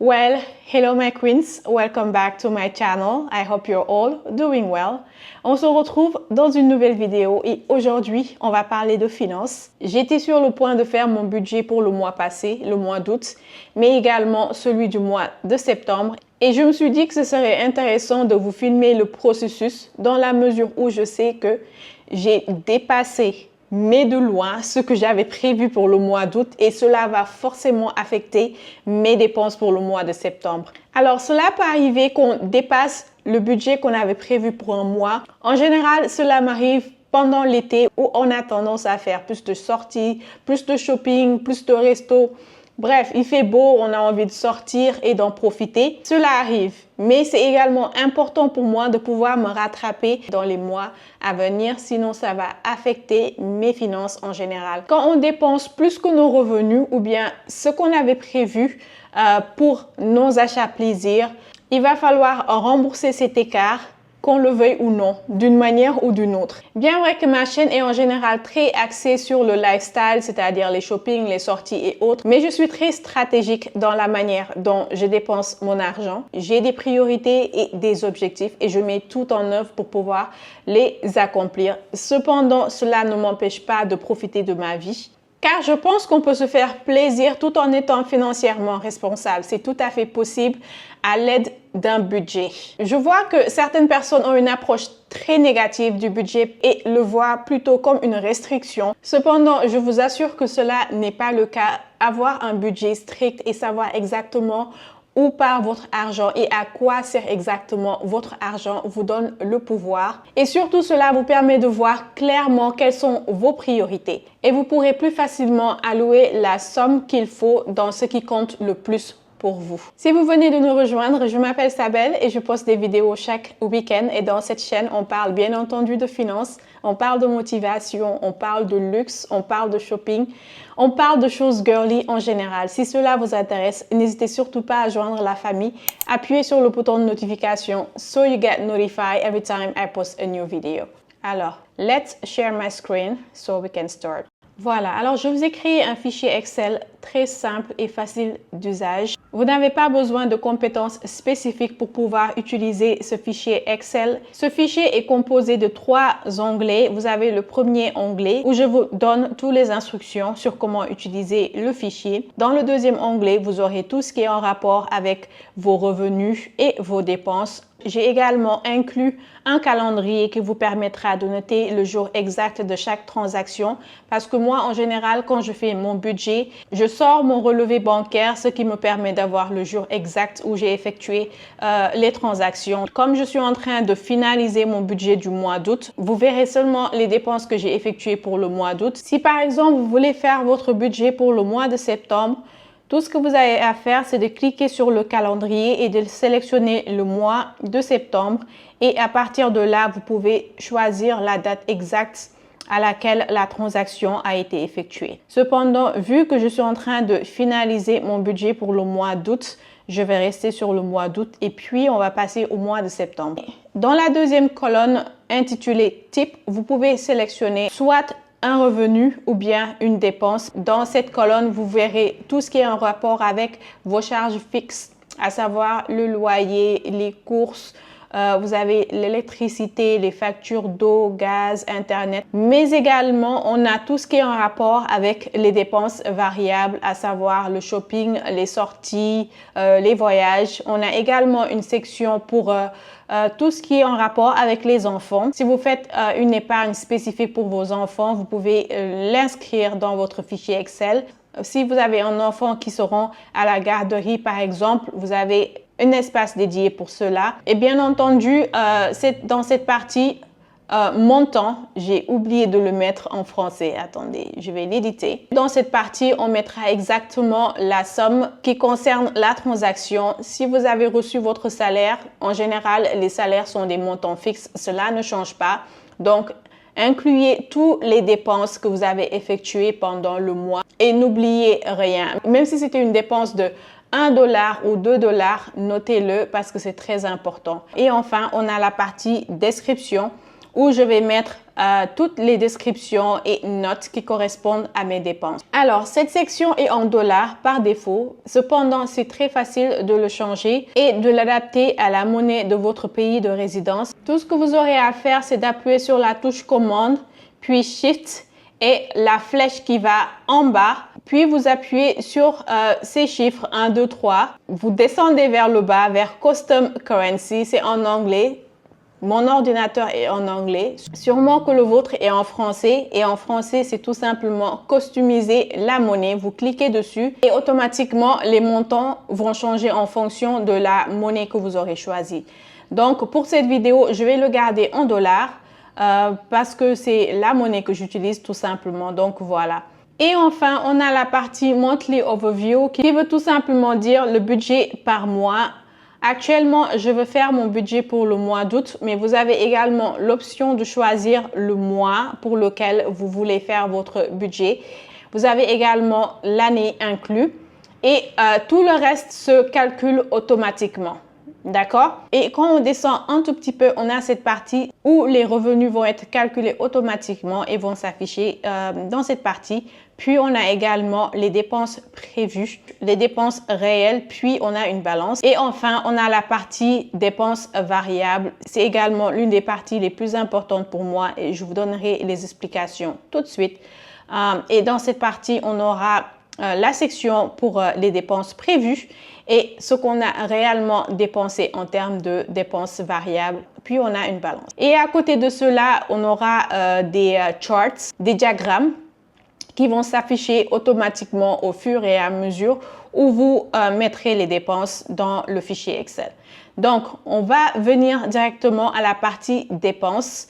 Well, hello my queens, welcome back to my channel. I hope you're all doing well. On se retrouve dans une nouvelle vidéo et aujourd'hui, on va parler de finances. J'étais sur le point de faire mon budget pour le mois passé, le mois d'août, mais également celui du mois de septembre. Et je me suis dit que ce serait intéressant de vous filmer le processus dans la mesure où je sais que j'ai dépassé mais de loin ce que j'avais prévu pour le mois d'août et cela va forcément affecter mes dépenses pour le mois de septembre. Alors cela peut arriver qu'on dépasse le budget qu'on avait prévu pour un mois. En général, cela m'arrive pendant l'été où on a tendance à faire plus de sorties, plus de shopping, plus de restos. Bref, il fait beau, on a envie de sortir et d'en profiter. Cela arrive, mais c'est également important pour moi de pouvoir me rattraper dans les mois à venir, sinon ça va affecter mes finances en général. Quand on dépense plus que nos revenus ou bien ce qu'on avait prévu pour nos achats plaisir, il va falloir rembourser cet écart, qu'on le veuille ou non, d'une manière ou d'une autre. Bien vrai que ma chaîne est en général très axée sur le lifestyle, c'est-à-dire les shopping, les sorties et autres, mais je suis très stratégique dans la manière dont je dépense mon argent. J'ai des priorités et des objectifs et je mets tout en œuvre pour pouvoir les accomplir. Cependant, cela ne m'empêche pas de profiter de ma vie. Car je pense qu'on peut se faire plaisir tout en étant financièrement responsable. C'est tout à fait possible à l'aide d'un budget. Je vois que certaines personnes ont une approche très négative du budget et le voient plutôt comme une restriction. Cependant, je vous assure que cela n'est pas le cas. Avoir un budget strict et savoir exactement où part votre argent et à quoi sert exactement votre argent vous donne le pouvoir. Et surtout, cela vous permet de voir clairement quelles sont vos priorités. Et vous pourrez plus facilement allouer la somme qu'il faut dans ce qui compte le plus pour vous. Si vous venez de nous rejoindre, je m'appelle Sabel et je poste des vidéos chaque week-end. Et dans cette chaîne, on parle bien entendu de finances, on parle de motivation, on parle de luxe, on parle de shopping, on parle de choses girly en général. Si cela vous intéresse, n'hésitez surtout pas à joindre la famille. Appuyez sur le bouton de notification so you get notified every time I post a new video. Alors, let's share my screen so we can start. Voilà, alors je vous ai créé un fichier Excel très simple et facile d'usage. Vous n'avez pas besoin de compétences spécifiques pour pouvoir utiliser ce fichier Excel. Ce fichier est composé de 3 onglets. Vous avez le premier onglet où je vous donne toutes les instructions sur comment utiliser le fichier. Dans le deuxième onglet, vous aurez tout ce qui est en rapport avec vos revenus et vos dépenses. J'ai également inclus un calendrier qui vous permettra de noter le jour exact de chaque transaction parce que moi, en général, quand je fais mon budget, je sors mon relevé bancaire, ce qui me permet d'avoir le jour exact où j'ai effectué les transactions. Comme je suis en train de finaliser mon budget du mois d'août, vous verrez seulement les dépenses que j'ai effectuées pour le mois d'août. Si par exemple, vous voulez faire votre budget pour le mois de septembre, tout ce que vous avez à faire, c'est de cliquer sur le calendrier et de sélectionner le mois de septembre. Et à partir de là, vous pouvez choisir la date exacte à laquelle la transaction a été effectuée. Cependant, vu que je suis en train de finaliser mon budget pour le mois d'août, je vais rester sur le mois d'août et puis on va passer au mois de septembre. Dans la deuxième colonne intitulée Type, vous pouvez sélectionner soit un revenu ou bien une dépense. Dans cette colonne, vous verrez tout ce qui est en rapport avec vos charges fixes, à savoir le loyer, les courses, vous avez l'électricité, les factures d'eau, gaz, internet, mais également on a tout ce qui est en rapport avec les dépenses variables, à savoir le shopping, les sorties, les voyages. On a également une section pour tout ce qui est en rapport avec les enfants. Si vous faites une épargne spécifique pour vos enfants, vous pouvez l'inscrire dans votre fichier Excel. Si vous avez un enfant qui sera à la garderie, par exemple, vous avez un espace dédié pour cela. Et bien entendu, dans cette partie montant, j'ai oublié de le mettre en français. Attendez, je vais l'éditer. Dans cette partie, on mettra exactement la somme qui concerne la transaction. Si vous avez reçu votre salaire, en général, les salaires sont des montants fixes. Cela ne change pas. Donc, incluez toutes les dépenses que vous avez effectuées pendant le mois et n'oubliez rien. Même si c'était une dépense de 1 $ ou 2 $, notez-le parce que c'est très important. Et enfin, on a la partie description où je vais mettre toutes les descriptions et notes qui correspondent à mes dépenses. Alors, cette section est en dollars par défaut. Cependant, c'est très facile de le changer et de l'adapter à la monnaie de votre pays de résidence. Tout ce que vous aurez à faire, c'est d'appuyer sur la touche commande, puis Shift et la flèche qui va en bas. Puis vous appuyez sur ces chiffres 1, 2, 3. Vous descendez vers le bas, vers Custom Currency, c'est en anglais. Mon ordinateur est en anglais, sûrement que le vôtre est en français. Et en français, c'est tout simplement customiser la monnaie. Vous cliquez dessus et automatiquement, les montants vont changer en fonction de la monnaie que vous aurez choisie. Donc, pour cette vidéo, je vais le garder en dollars parce que c'est la monnaie que j'utilise tout simplement. Donc, voilà. Et enfin, on a la partie Monthly Overview qui veut tout simplement dire le budget par mois. Actuellement, je veux faire mon budget pour le mois d'août, mais vous avez également l'option de choisir le mois pour lequel vous voulez faire votre budget. Vous avez également l'année inclus et tout le reste se calcule automatiquement. D'accord? Et quand on descend un tout petit peu, on a cette partie où les revenus vont être calculés automatiquement et vont s'afficher dans cette partie. Puis, on a également les dépenses prévues, les dépenses réelles, puis on a une balance. Et enfin, on a la partie dépenses variables. C'est également l'une des parties les plus importantes pour moi et je vous donnerai les explications tout de suite. Et dans cette partie, on aura la section pour les dépenses prévues et ce qu'on a réellement dépensé en termes de dépenses variables. Puis, on a une balance. Et à côté de cela, on aura des charts, des diagrammes qui vont s'afficher automatiquement au fur et à mesure où vous mettrez les dépenses dans le fichier Excel. Donc, on va venir directement à la partie dépenses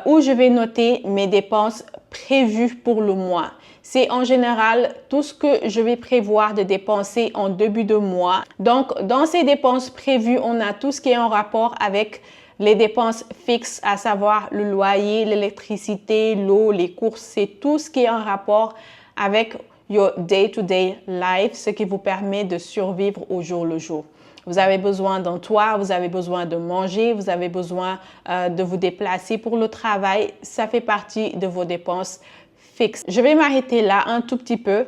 où je vais noter mes dépenses prévues pour le mois. C'est en général tout ce que je vais prévoir de dépenser en début de mois. Donc, dans ces dépenses prévues, on a tout ce qui est en rapport avec les dépenses fixes, à savoir le loyer, l'électricité, l'eau, les courses, c'est tout ce qui est en rapport avec your day-to-day life, ce qui vous permet de survivre au jour le jour. Vous avez besoin d'un toit, vous avez besoin de manger, vous avez besoin de vous déplacer pour le travail. Ça fait partie de vos dépenses fixes. Je vais m'arrêter là un tout petit peu.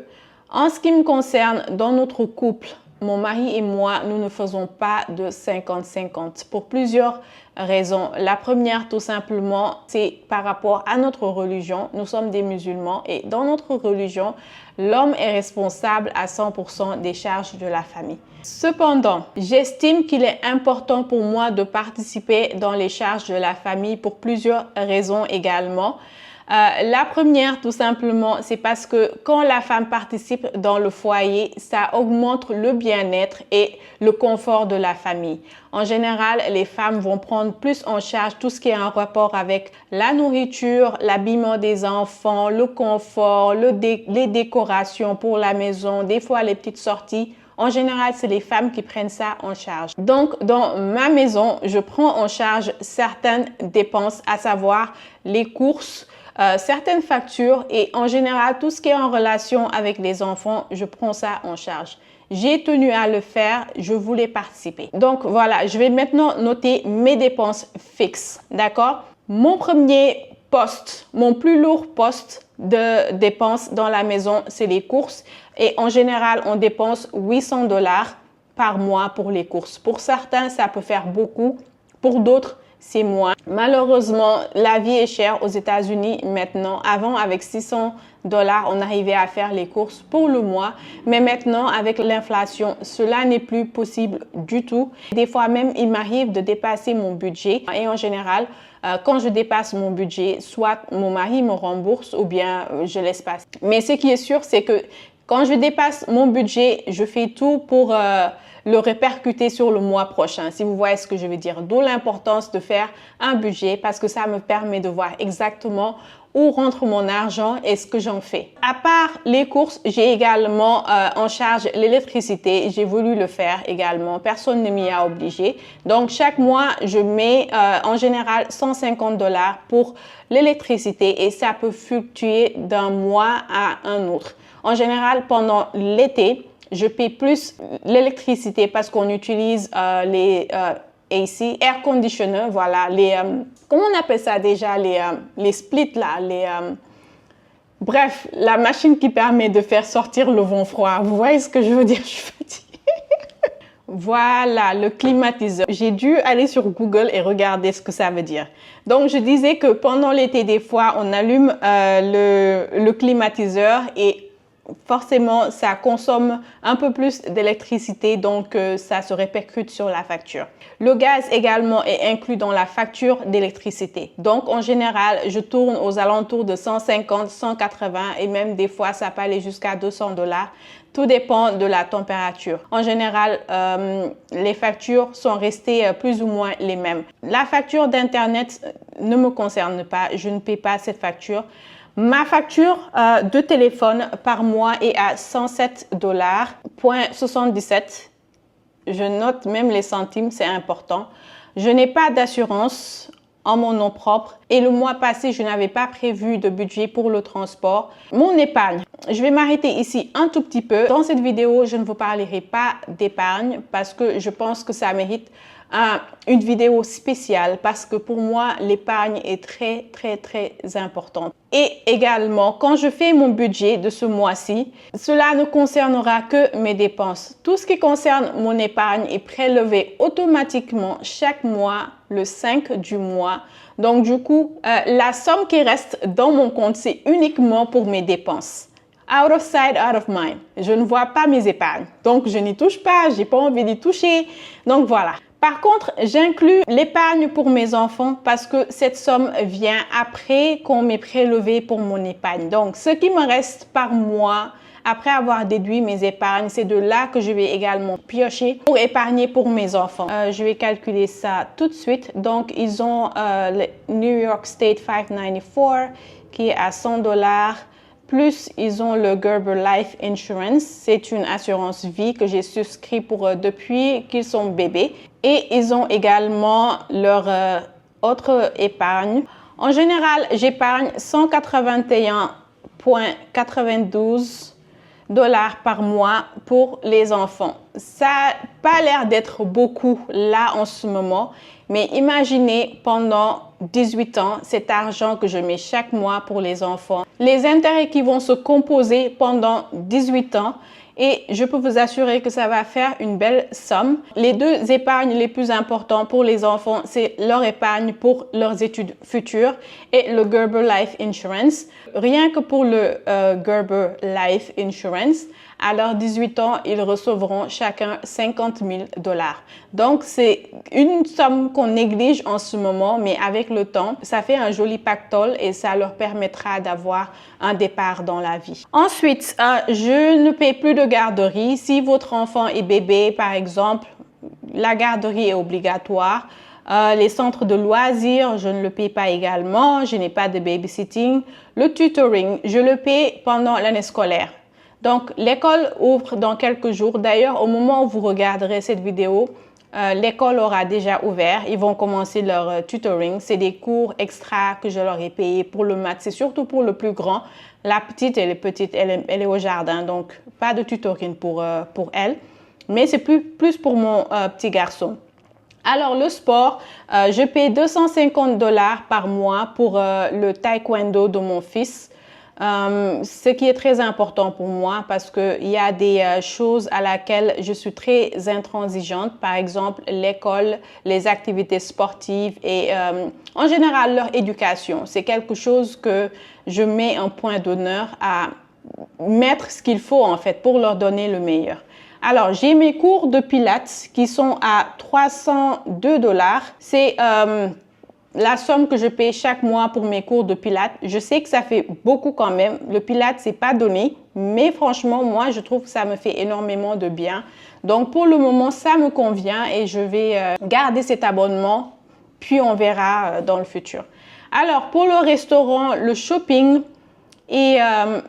En ce qui me concerne, dans notre couple, mon mari et moi, nous ne faisons pas de 50-50 pour plusieurs raisons. La première, tout simplement, c'est par rapport à notre religion. Nous sommes des musulmans et dans notre religion, l'homme est responsable à 100% des charges de la famille. Cependant, j'estime qu'il est important pour moi de participer dans les charges de la famille pour plusieurs raisons également. La première, tout simplement, c'est parce que quand la femme participe dans le foyer, ça augmente le bien-être et le confort de la famille. En général, les femmes vont prendre plus en charge tout ce qui est en rapport avec la nourriture, l'habillement des enfants, le confort, les décorations pour la maison, des fois les petites sorties. En général, c'est les femmes qui prennent ça en charge. Donc, dans ma maison, je prends en charge certaines dépenses, à savoir les courses, certaines factures et en général, tout ce qui est en relation avec les enfants, je prends ça en charge. J'ai tenu à le faire, je voulais participer. Donc, voilà, je vais maintenant noter mes dépenses fixes, d'accord? Mon premier poste, mon plus lourd poste de dépenses dans la maison, c'est les courses. Et en général, on dépense 800 $ par mois pour les courses. Pour certains, ça peut faire beaucoup. Pour d'autres, c'est moins. Malheureusement, la vie est chère aux États-Unis maintenant. Avant, avec 600 $, on arrivait à faire les courses pour le mois. Mais maintenant, avec l'inflation, cela n'est plus possible du tout. Des fois même, il m'arrive de dépasser mon budget. Et en général, quand je dépasse mon budget, soit mon mari me rembourse ou bien je laisse passer. Mais ce qui est sûr, c'est que quand je dépasse mon budget, je fais tout pour le répercuter sur le mois prochain, si vous voyez ce que je veux dire. D'où l'importance de faire un budget parce que ça me permet de voir exactement où rentre mon argent et ce que j'en fais. À part les courses, j'ai également en charge l'électricité. J'ai voulu le faire également. Personne ne m'y a obligé. Donc, chaque mois, je mets en général 150 $ pour l'électricité et ça peut fluctuer d'un mois à un autre. En général, pendant l'été, je paie plus l'électricité parce qu'on utilise AC, air conditioner, voilà, comment on appelle ça déjà, les splits là, bref, la machine qui permet de faire sortir le vent froid. Vous voyez ce que je veux dire? Je suis fatiguée. Voilà, le climatiseur. J'ai dû aller sur Google et regarder ce que ça veut dire. Donc, je disais que pendant l'été, des fois, on allume le climatiseur et forcément, ça consomme un peu plus d'électricité, donc ça se répercute sur la facture. Le gaz également est inclus dans la facture d'électricité. Donc, en général, je tourne aux alentours de 150, 180 et même des fois, ça peut aller jusqu'à 200 $. Tout dépend de la température. En général, les factures sont restées plus ou moins les mêmes. La facture d'Internet ne me concerne pas. Je ne paie pas cette facture. Ma facture de téléphone par mois est à 107,77 $. Je note même les centimes, c'est important. Je n'ai pas d'assurance en mon nom propre et le mois passé, je n'avais pas prévu de budget pour le transport. Mon épargne, je vais m'arrêter ici un tout petit peu. Dans cette vidéo, je ne vous parlerai pas d'épargne parce que je pense que ça mérite une vidéo spéciale parce que pour moi, l'épargne est très, très, très importante. Et également, quand je fais mon budget de ce mois-ci, cela ne concernera que mes dépenses. Tout ce qui concerne mon épargne est prélevé automatiquement chaque mois, le 5 du mois. Donc, du coup, la somme qui reste dans mon compte, c'est uniquement pour mes dépenses. Out of sight, out of mind. Je ne vois pas mes épargnes. Donc, je n'y touche pas, j'ai pas envie d'y toucher. Donc, voilà. Par contre, j'inclus l'épargne pour mes enfants parce que cette somme vient après qu'on m'ait prélevé pour mon épargne. Donc, ce qui me reste par mois, après avoir déduit mes épargnes, c'est de là que je vais également piocher pour épargner pour mes enfants. Je vais calculer ça tout de suite. Donc, ils ont le New York State 594 qui est à 100 $. Plus, ils ont le Gerber Life Insurance. C'est une assurance vie que j'ai souscrit pour depuis qu'ils sont bébés. Et ils ont également leur autre épargne. En général, j'épargne 181,92 $ par mois pour les enfants. Ça n'a pas l'air d'être beaucoup là en ce moment, mais imaginez pendant 18 ans cet argent que je mets chaque mois pour les enfants. Les intérêts qui vont se composer pendant 18 ans et je peux vous assurer que ça va faire une belle somme. Les deux épargnes les plus importantes pour les enfants, c'est leur épargne pour leurs études futures et le Gerber Life Insurance. Rien que pour le Gerber Life Insurance, à leurs 18 ans, ils recevront chacun 50 000 $. Donc, c'est une somme qu'on néglige en ce moment, mais avec le temps, ça fait un joli pactole et ça leur permettra d'avoir un départ dans la vie. Ensuite, je ne paie plus de garderie. Si votre enfant est bébé, par exemple, la garderie est obligatoire. Les centres de loisirs, je ne le paie pas également. Je n'ai pas de babysitting. Le tutoring, je le paie pendant l'année scolaire. Donc, l'école ouvre dans quelques jours. D'ailleurs, au moment où vous regarderez cette vidéo, l'école aura déjà ouvert. Ils vont commencer leur tutoring. C'est des cours extra que je leur ai payés pour le maths. C'est surtout pour le plus grand. La petite, elle est petite, elle est au jardin. Donc, pas de tutoring pour elle. Mais c'est plus pour mon petit garçon. Alors, le sport, je paie 250 $ par mois pour le taekwondo de mon fils. Ce qui est très important pour moi parce qu'il y a des choses à laquelle je suis très intransigeante. Par exemple, l'école, les activités sportives et en général leur éducation. C'est quelque chose que je mets un point d'honneur à mettre ce qu'il faut en fait pour leur donner le meilleur. Alors, j'ai mes cours de pilates qui sont à 302 $. C'est la somme que je paye chaque mois pour mes cours de pilates. Je sais que ça fait beaucoup quand même. Le pilates, c'est pas donné, mais franchement, moi, je trouve que ça me fait énormément de bien. Donc, pour le moment, ça me convient et je vais garder cet abonnement, puis on verra dans le futur. Alors, pour le restaurant, le shopping et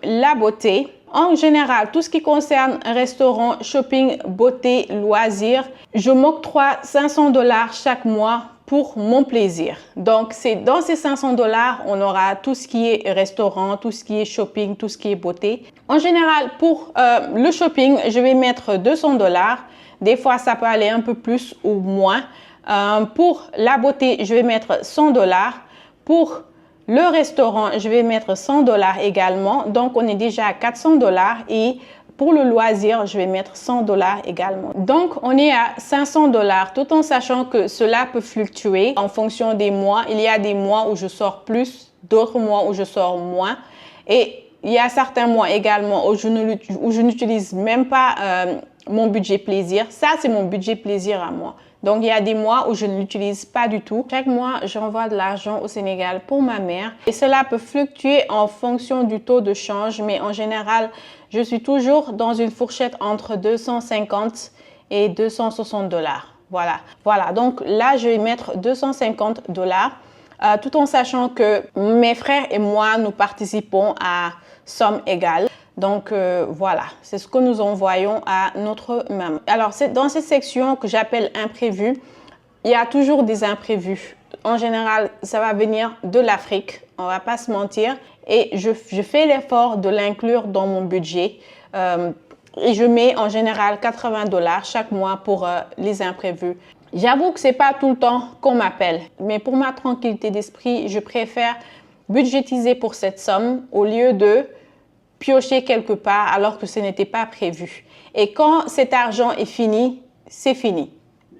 la beauté, en général, tout ce qui concerne restaurant, shopping, beauté, loisirs, je m'octroie 500 $ chaque mois pour mon plaisir. Donc, c'est dans ces 500 $, on aura tout ce qui est restaurant, tout ce qui est shopping, tout ce qui est beauté. En général, pour le shopping, je vais mettre 200 $. Des fois, ça peut aller un peu plus ou moins. Pour la beauté, je vais mettre 100 $. Pour le restaurant, je vais mettre 100 $ également. Donc, on est déjà à 400 $. Et pour le loisir, je vais mettre 100 $ également. Donc, on est à 500 $, tout en sachant que cela peut fluctuer en fonction des mois. Il y a des mois où je sors plus, d'autres mois où je sors moins. Et il y a certains mois également où je n'utilise même pas mon budget plaisir. Ça, c'est mon budget plaisir à moi. Donc, il y a des mois où je ne l'utilise pas du tout. Chaque mois, j'envoie de l'argent au Sénégal pour ma mère. Et cela peut fluctuer en fonction du taux de change. Mais en général, je suis toujours dans une fourchette entre 250 et 260 $. Voilà. Donc là, je vais mettre 250 $. Tout en sachant que mes frères et moi, nous participons à somme égale. Donc, voilà, c'est ce que nous envoyons à notre maman. Alors, c'est dans cette section que j'appelle imprévu. Il y a toujours des imprévus. En général, ça va venir de l'Afrique, on ne va pas se mentir. Et je fais l'effort de l'inclure dans mon budget. Et je mets en général 80 $ chaque mois pour les imprévus. J'avoue que ce n'est pas tout le temps qu'on m'appelle. Mais pour ma tranquillité d'esprit, je préfère budgétiser pour cette somme au lieu de piocher quelque part alors que ce n'était pas prévu. Et quand cet argent est fini, c'est fini.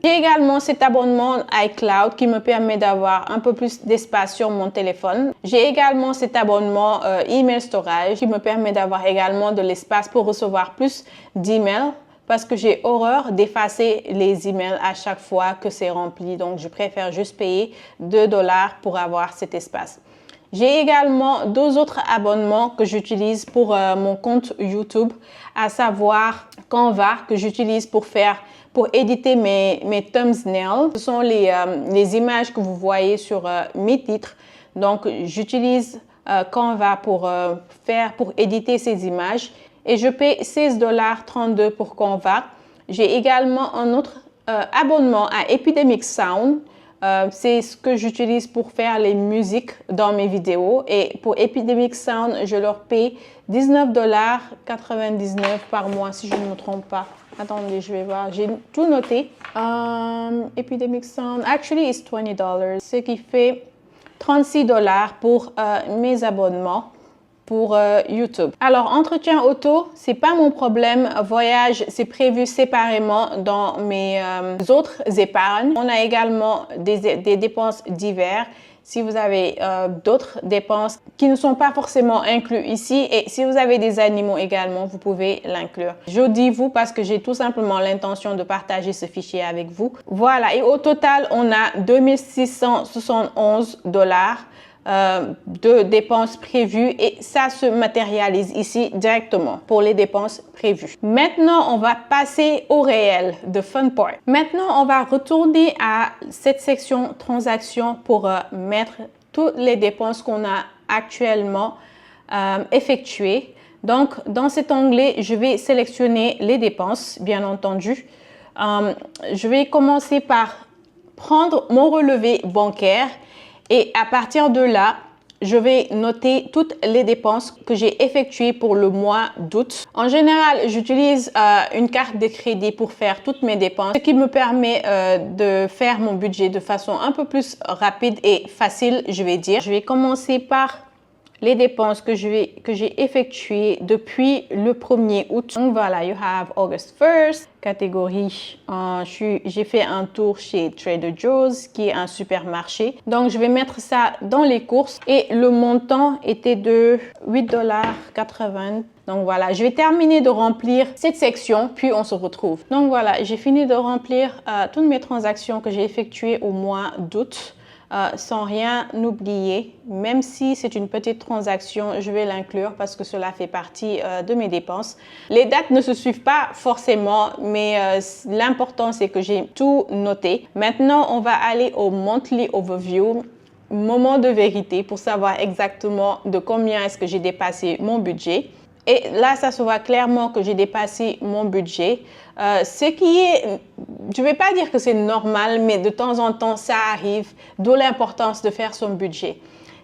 J'ai également cet abonnement iCloud qui me permet d'avoir un peu plus d'espace sur mon téléphone. J'ai également cet abonnement email storage qui me permet d'avoir également de l'espace pour recevoir plus d'emails parce que j'ai horreur d'effacer les emails à chaque fois que c'est rempli. Donc, je préfère juste payer 2 $ pour avoir cet espace. J'ai également deux autres abonnements que j'utilise pour mon compte YouTube, à savoir Canva que j'utilise pour éditer mes thumbnails. Ce sont les images que vous voyez sur mes titres. Donc, j'utilise Canva pour éditer ces images et je paie 16,32 $ pour Canva. J'ai également un autre abonnement à Epidemic Sound. C'est ce que j'utilise pour faire les musiques dans mes vidéos. Et pour Epidemic Sound, je leur paie 19,99 $ par mois, si je ne me trompe pas. Attendez, je vais voir. J'ai tout noté. Epidemic Sound, actually, it's $20. Ce qui fait 36 $ pour mes abonnements pour YouTube. Alors, entretien auto, c'est pas mon problème. Voyage, c'est prévu séparément dans mes autres épargnes. On a également des dépenses diverses. Si vous avez d'autres dépenses qui ne sont pas forcément inclus ici et si vous avez des animaux également, vous pouvez l'inclure. Je dis vous parce que j'ai tout simplement l'intention de partager ce fichier avec vous. Voilà, et au total, on a 2671 $ de dépenses prévues et ça se matérialise ici directement pour les dépenses prévues. Maintenant, on va passer au réel, the fun part. Maintenant, on va retourner à cette section transactions pour mettre toutes les dépenses qu'on a actuellement effectuées. Donc, dans cet onglet, je vais sélectionner les dépenses, bien entendu. Je vais commencer par prendre mon relevé bancaire. Et à partir de là, je vais noter toutes les dépenses que j'ai effectuées pour le mois d'août. En général, j'utilise une carte de crédit pour faire toutes mes dépenses, ce qui me permet de faire mon budget de façon un peu plus rapide et facile, je vais dire. Je vais commencer par les dépenses que j'ai effectuées depuis le 1er août. Donc voilà, you have August 1st, catégorie, j'ai fait un tour chez Trader Joe's qui est un supermarché. Donc je vais mettre ça dans les courses et le montant était de 8,80 $. Donc voilà, je vais terminer de remplir cette section, puis on se retrouve. Donc voilà, j'ai fini de remplir toutes mes transactions que j'ai effectuées au mois d'août. Sans rien oublier, même si c'est une petite transaction, je vais l'inclure parce que cela fait partie de mes dépenses. Les dates ne se suivent pas forcément, mais l'important c'est que j'ai tout noté. Maintenant, on va aller au Monthly Overview, moment de vérité pour savoir exactement de combien est-ce que j'ai dépassé mon budget. Et là, ça se voit clairement que j'ai dépassé mon budget. Ce qui est, je ne vais pas dire que c'est normal, mais de temps en temps, ça arrive, d'où l'importance de faire son budget.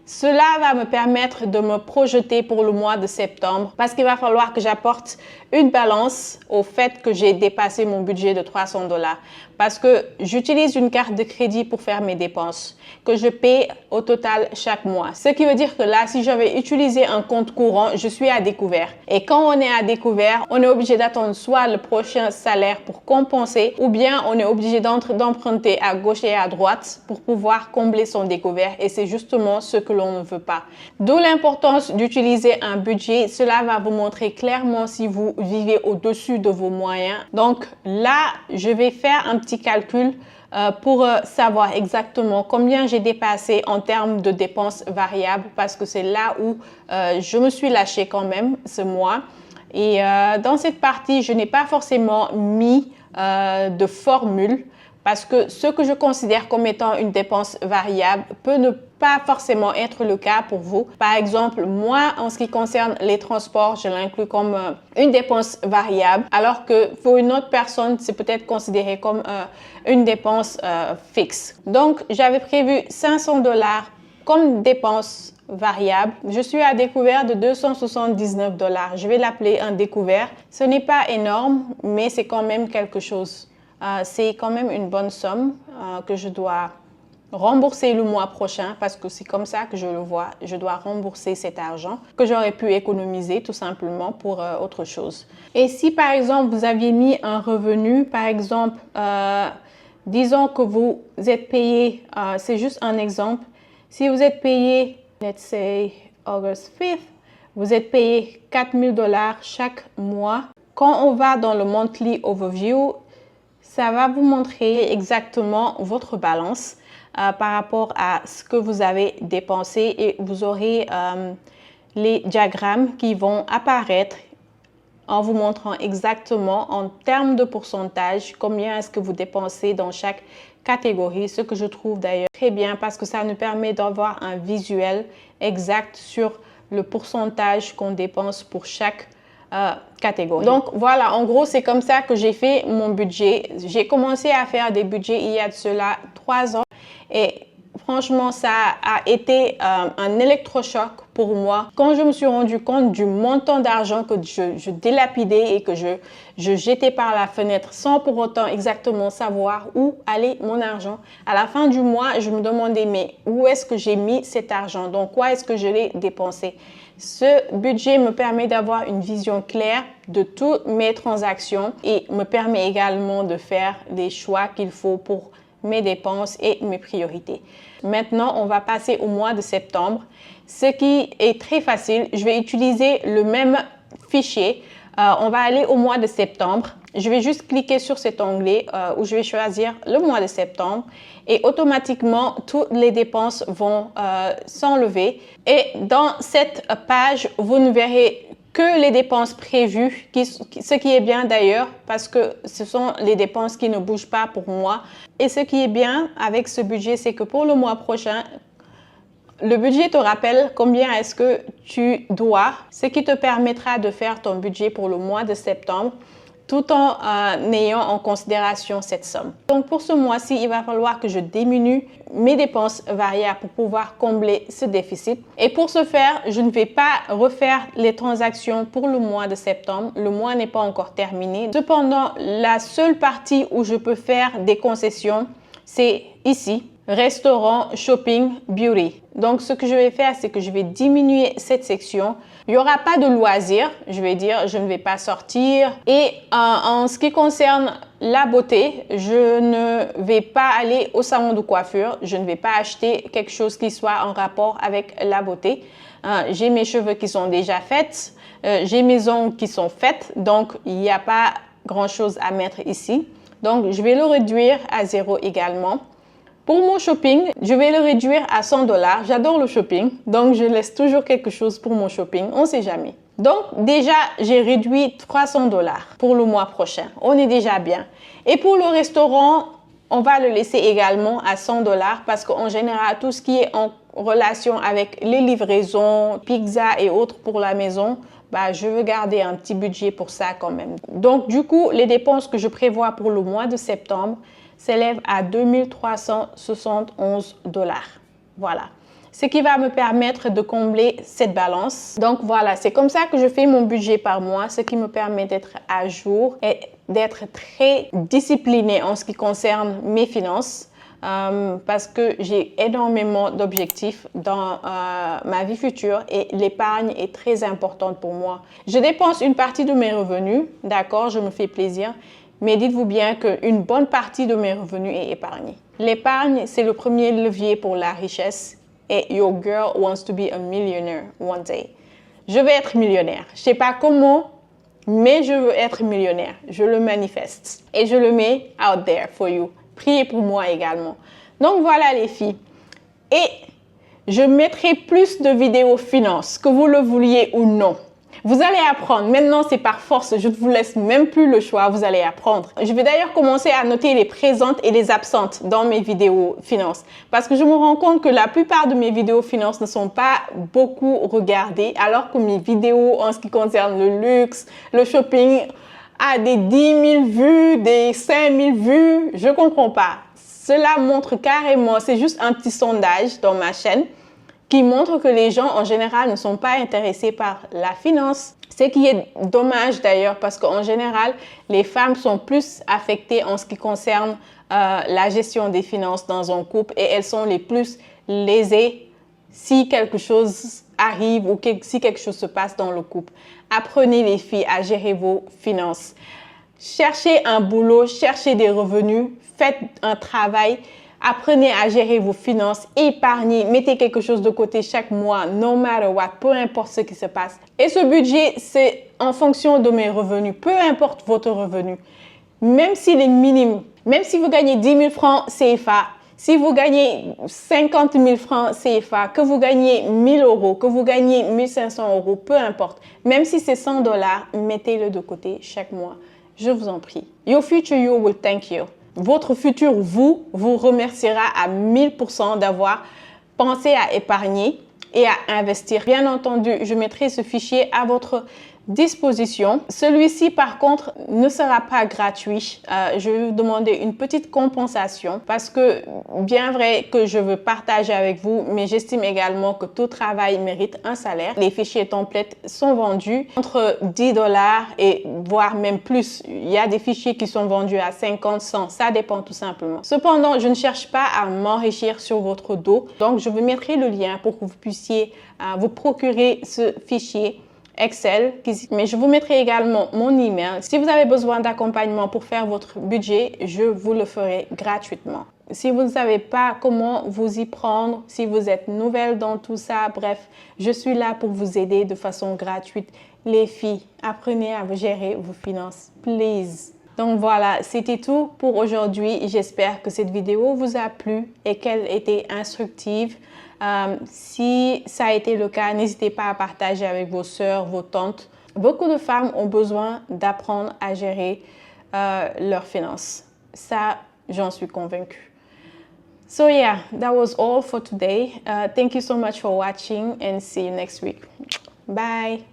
Cela va me permettre de me projeter pour le mois de septembre parce qu'il va falloir que j'apporte une balance au fait que j'ai dépassé mon budget de 300 $. Parce que j'utilise une carte de crédit pour faire mes dépenses, que je paie au total chaque mois. Ce qui veut dire que là, si j'avais utilisé un compte courant, je suis à découvert. Et quand on est à découvert, on est obligé d'attendre soit le prochain salaire pour compenser, ou bien on est obligé d'emprunter à gauche et à droite pour pouvoir combler son découvert. Et c'est justement ce que l'on ne veut pas. D'où l'importance d'utiliser un budget. Cela va vous montrer clairement si vous vivez au-dessus de vos moyens. Donc là, je vais faire un petit calcul pour savoir exactement combien j'ai dépassé en termes de dépenses variables, parce que c'est là où je me suis lâchée quand même ce mois. Et dans cette partie, je n'ai pas forcément mis de formule, parce que ce que je considère comme étant une dépense variable peut ne pas forcément être le cas pour vous. Par exemple, moi, en ce qui concerne les transports, je l'inclus comme une dépense variable, alors que pour une autre personne, c'est peut-être considéré comme une dépense fixe. Donc, j'avais prévu 500 $ comme dépense variable. Je suis à découvert de 279 $. Je vais l'appeler un découvert. Ce n'est pas énorme, mais c'est quand même quelque chose. C'est quand même une bonne somme que je dois rembourser le mois prochain, parce que c'est comme ça que je le vois. Je dois rembourser cet argent que j'aurais pu économiser tout simplement pour autre chose. Et si par exemple vous aviez mis un revenu, par exemple, disons que vous êtes payé, c'est juste un exemple, si vous êtes payé, let's say August 5th, vous êtes payé 4000 $ chaque mois. Quand on va dans le monthly overview, ça va vous montrer exactement votre balance par rapport à ce que vous avez dépensé, et vous aurez les diagrammes qui vont apparaître en vous montrant exactement en termes de pourcentage combien est-ce que vous dépensez dans chaque catégorie, ce que je trouve d'ailleurs très bien, parce que ça nous permet d'avoir un visuel exact sur le pourcentage qu'on dépense pour chaque catégorie. Donc voilà, en gros, c'est comme ça que j'ai fait mon budget. J'ai commencé à faire des budgets il y a de cela 3 ans, et franchement, ça a été un électrochoc pour moi quand je me suis rendu compte du montant d'argent que je délapidais et que je jetais par la fenêtre sans pour autant exactement savoir où allait mon argent. À la fin du mois, je me demandais, mais où est-ce que j'ai mis cet argent? Donc, quoi est-ce que je l'ai dépensé? Ce budget me permet d'avoir une vision claire de toutes mes transactions et me permet également de faire les choix qu'il faut pour mes dépenses et mes priorités. Maintenant, on va passer au mois de septembre, ce qui est très facile. Je vais utiliser le même fichier. On va aller au mois de septembre. Je vais juste cliquer sur cet onglet où je vais choisir le mois de septembre, et automatiquement, toutes les dépenses vont s'enlever. Et dans cette page, vous ne verrez que les dépenses prévues, ce qui est bien d'ailleurs, parce que ce sont les dépenses qui ne bougent pas pour moi. Et ce qui est bien avec ce budget, c'est que pour le mois prochain, le budget te rappelle combien est-ce que tu dois, ce qui te permettra de faire ton budget pour le mois de septembre, tout en ayant en considération cette somme. Donc pour ce mois-ci, il va falloir que je diminue mes dépenses variables pour pouvoir combler ce déficit. Et pour ce faire, je ne vais pas refaire les transactions pour le mois de septembre. Le mois n'est pas encore terminé. Cependant, la seule partie où je peux faire des concessions, c'est ici. Restaurant, shopping, beauty. Donc, ce que je vais faire, c'est que je vais diminuer cette section. Il n'y aura pas de loisirs. Je vais dire, je ne vais pas sortir. Et en ce qui concerne la beauté, je ne vais pas aller au salon de coiffure. Je ne vais pas acheter quelque chose qui soit en rapport avec la beauté. J'ai mes cheveux qui sont déjà faits. J'ai mes ongles qui sont faits. Donc, il n'y a pas grand-chose à mettre ici. Donc, je vais le réduire à 0 également. Pour mon shopping, je vais le réduire à 100 $. J'adore le shopping, donc je laisse toujours quelque chose pour mon shopping. On ne sait jamais. Donc déjà, j'ai réduit 300 $ pour le mois prochain. On est déjà bien. Et pour le restaurant, on va le laisser également à 100 $ parce qu'en général, tout ce qui est en relation avec les livraisons, pizza et autres pour la maison, je veux garder un petit budget pour ça quand même. Donc du coup, les dépenses que je prévois pour le mois de septembre s'élève à 2371 $. Voilà. ce qui va me permettre de combler cette balance. Donc voilà, c'est comme ça que je fais mon budget par mois, ce qui me permet d'être à jour et d'être très disciplinée en ce qui concerne mes finances. Parce que j'ai énormément d'objectifs dans ma vie future et l'épargne est très importante pour moi. Je dépense une partie de mes revenus, d'accord, je me fais plaisir, mais dites-vous bien qu'une bonne partie de mes revenus est épargnée. L'épargne, c'est le premier levier pour la richesse et your girl wants to be a millionaire one day. Je vais être millionnaire. Je ne sais pas comment, mais je veux être millionnaire. Je le manifeste et je le mets out there for you. Priez pour moi également. Donc voilà les filles. Et je mettrai plus de vidéos finances, que vous le vouliez ou non. Vous allez apprendre. Maintenant, c'est par force. Je ne vous laisse même plus le choix. Vous allez apprendre. Je vais d'ailleurs commencer à noter les présentes et les absentes dans mes vidéos finances. Parce que je me rends compte que la plupart de mes vidéos finances ne sont pas beaucoup regardées. Alors que mes vidéos en ce qui concerne le luxe, le shopping, a des 10 000 vues, des 5 000 vues. Je ne comprends pas. Cela montre carrément, c'est juste un petit sondage dans ma chaîne qui montre que les gens en général ne sont pas intéressés par la finance. Ce qui est dommage d'ailleurs parce qu'en général, les femmes sont plus affectées en ce qui concerne la gestion des finances dans un couple et elles sont les plus lésées si quelque chose arrive ou si quelque chose se passe dans le couple. Apprenez les filles à gérer vos finances. Cherchez un boulot, cherchez des revenus, faites un travail, apprenez à gérer vos finances, épargnez, mettez quelque chose de côté chaque mois, no matter what, peu importe ce qui se passe. Et ce budget, c'est en fonction de mes revenus, peu importe votre revenu, même s'il est minime, même si vous gagnez 10 000 francs CFA, si vous gagnez 50 000 francs CFA, que vous gagnez 1 000 euros, que vous gagnez 1 500 euros, peu importe, même si c'est 100 $, mettez-le de côté chaque mois. Je vous en prie. Your future you will thank you. Votre futur vous remerciera à 1000% d'avoir pensé à épargner et à investir. Bien entendu, je mettrai ce fichier à votre disposition. Celui-ci, par contre, ne sera pas gratuit. Je vais vous demander une petite compensation parce que, bien vrai que je veux partager avec vous, mais j'estime également que tout travail mérite un salaire. Les fichiers templates sont vendus entre 10 $ et voire même plus. Il y a des fichiers qui sont vendus à 50, 100, ça dépend tout simplement. Cependant, je ne cherche pas à m'enrichir sur votre dos. Donc, je vous mettrai le lien pour que vous puissiez vous procurer ce fichier Excel, mais je vous mettrai également mon email. Si vous avez besoin d'accompagnement pour faire votre budget, je vous le ferai gratuitement. Si vous ne savez pas comment vous y prendre, si vous êtes nouvelle dans tout ça, bref, je suis là pour vous aider de façon gratuite. Les filles, apprenez à gérer vos finances, please. Donc voilà, c'était tout pour aujourd'hui. J'espère que cette vidéo vous a plu et qu'elle était instructive. Si ça a été le cas, n'hésitez pas à partager avec vos sœurs, vos tantes. Beaucoup de femmes ont besoin d'apprendre à gérer leurs finances. Ça, j'en suis convaincue. So yeah, that was all for today. Thank you so much for watching and see you next week. Bye!